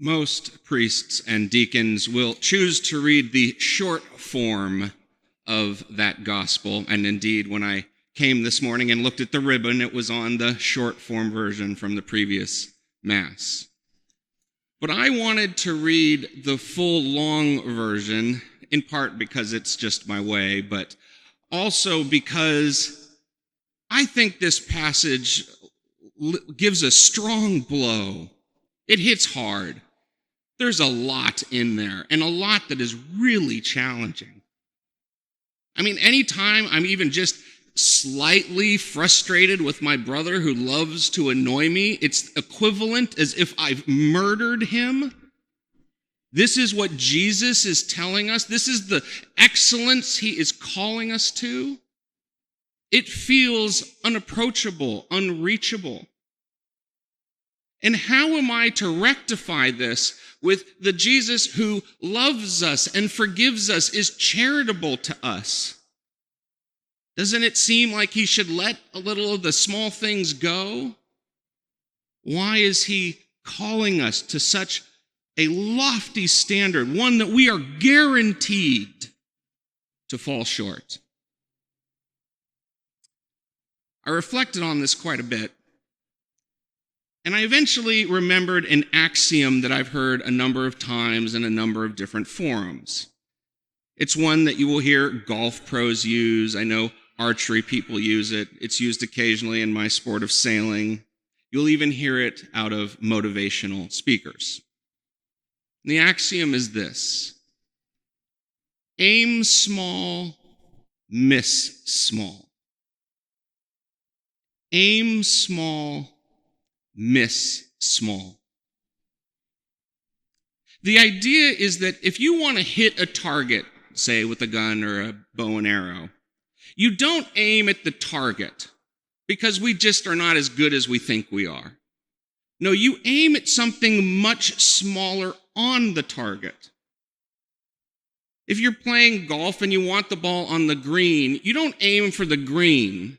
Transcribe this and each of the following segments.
Most priests and deacons will choose to read the short form of that gospel. And indeed, when I came this morning and looked at the ribbon, it was on the short form version from the previous Mass. But I wanted to read the full long version, in part because it's just my way, but also because I think this passage gives a strong blow. It hits hard. There's a lot in there, and a lot that is really challenging. I mean, anytime I'm even just slightly frustrated with my brother who loves to annoy me, it's equivalent as if I've murdered him. This is what Jesus is telling us. This is the excellence he is calling us to. It feels unapproachable, unreachable. And how am I to rectify this with the Jesus who loves us and forgives us, is charitable to us? Doesn't it seem like he should let a little of the small things go? Why is he calling us to such a lofty standard, one that we are guaranteed to fall short? I reflected on this quite a bit, and I eventually remembered an axiom that I've heard a number of times in a number of different forums. It's one that you will hear golf pros use. I know archery people use it. It's used occasionally in my sport of sailing. You'll even hear it out of motivational speakers. And the axiom is this: aim small, miss small. Aim small, miss small. The idea is that if you want to hit a target, say with a gun or a bow and arrow, you don't aim at the target because we just are not as good as we think we are. No, you aim at something much smaller on the target. If you're playing golf and you want the ball on the green, you don't aim for the green.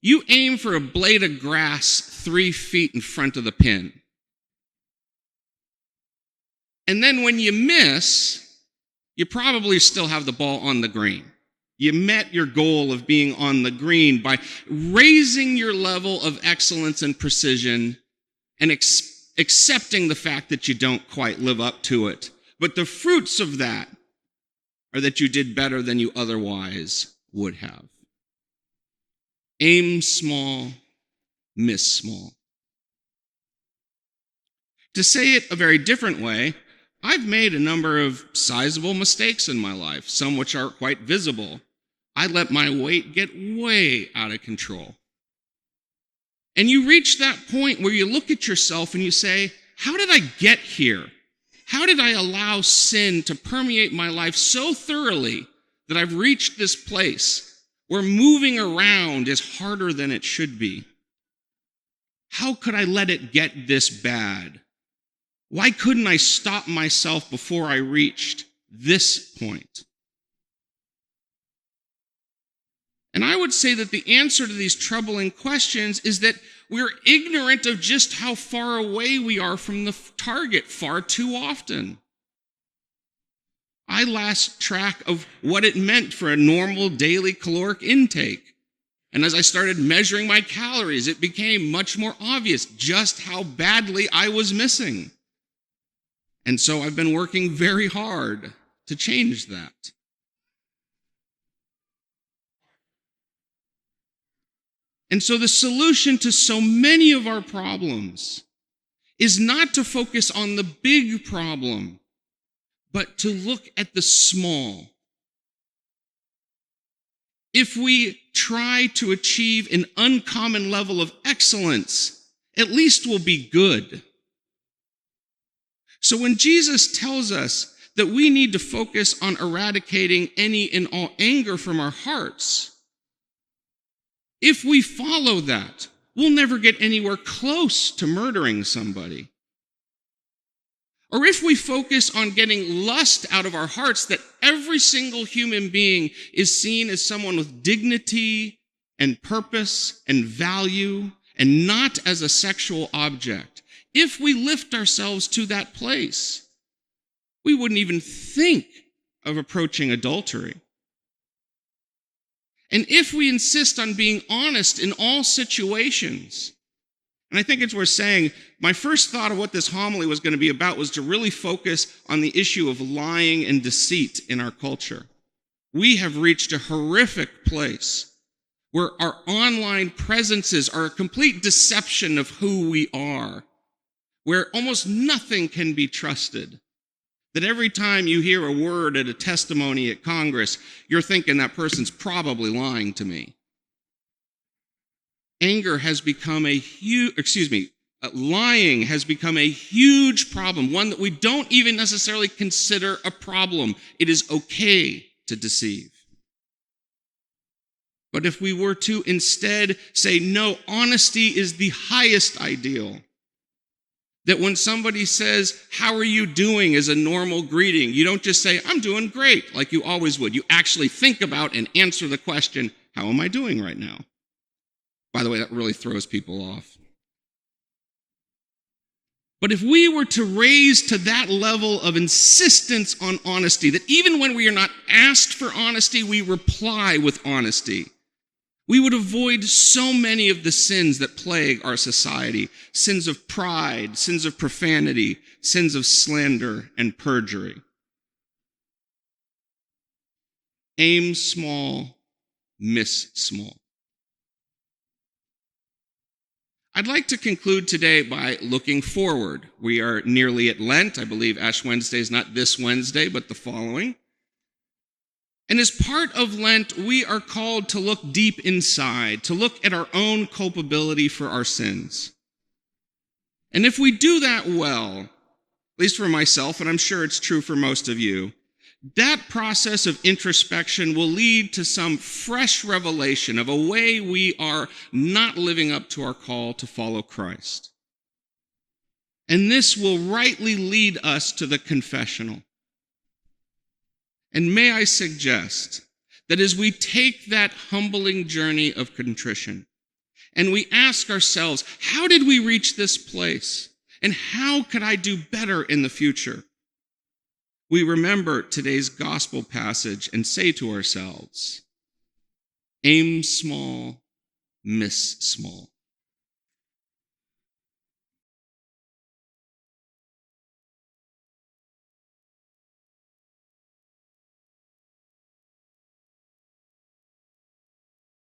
You aim for a blade of grass 3 feet in front of the pin. And then when you miss, you probably still have the ball on the green. You met your goal of being on the green by raising your level of excellence and precision and accepting the fact that you don't quite live up to it. But the fruits of that are that you did better than you otherwise would have. Aim small, miss small. To say it a very different way, I've made a number of sizable mistakes in my life, some which are quite visible. I let my weight get way out of control. And you reach that point where you look at yourself and you say, how did I get here? How did I allow sin to permeate my life so thoroughly that I've reached this place where moving around is harder than it should be? How could I let it get this bad? Why couldn't I stop myself before I reached this point? And I would say that the answer to these troubling questions is that we're ignorant of just how far away we are from the target far too often. I lost track of what it meant for a normal daily caloric intake. And as I started measuring my calories, it became much more obvious just how badly I was missing. And so I've been working very hard to change that. And so the solution to so many of our problems is not to focus on the big problem, but to look at the small. If we try to achieve an uncommon level of excellence, at least we'll be good. So when Jesus tells us that we need to focus on eradicating any and all anger from our hearts, if we follow that, we'll never get anywhere close to murdering somebody. Or if we focus on getting lust out of our hearts, that every single human being is seen as someone with dignity and purpose and value, and not as a sexual object. if we lift ourselves to that place, we wouldn't even think of approaching adultery. And if we insist on being honest in all situations, and I think it's worth saying, my first thought of what this homily was going to be about was to really focus on the issue of lying and deceit in our culture. We have reached a horrific place where our online presences are a complete deception of who we are, where almost nothing can be trusted. That every time you hear a word at a testimony at Congress, you're thinking that person's probably lying to me. Lying has become a huge problem, one that we don't even necessarily consider a problem. It is okay to deceive. But if we were to instead say, no, honesty is the highest ideal, that when somebody says, how are you doing as a normal greeting, you don't just say, I'm doing great, like you always would. You actually think about and answer the question, how am I doing right now? By the way, that really throws people off. But if we were to raise to that level of insistence on honesty, that even when we are not asked for honesty, we reply with honesty, we would avoid so many of the sins that plague our society: sins of pride, sins of profanity, sins of slander and perjury. Aim small, miss small. I'd like to conclude today by looking forward. We are nearly at Lent. I believe Ash Wednesday is not this Wednesday, but the following. And as part of Lent, we are called to look deep inside, to look at our own culpability for our sins. And if we do that well, at least for myself, and I'm sure it's true for most of you, that process of introspection will lead to some fresh revelation of a way we are not living up to our call to follow Christ. And this will rightly lead us to the confessional. And may I suggest that as we take that humbling journey of contrition and we ask ourselves, how did we reach this place? And how could I do better in the future? We remember today's gospel passage and say to ourselves, aim small, miss small.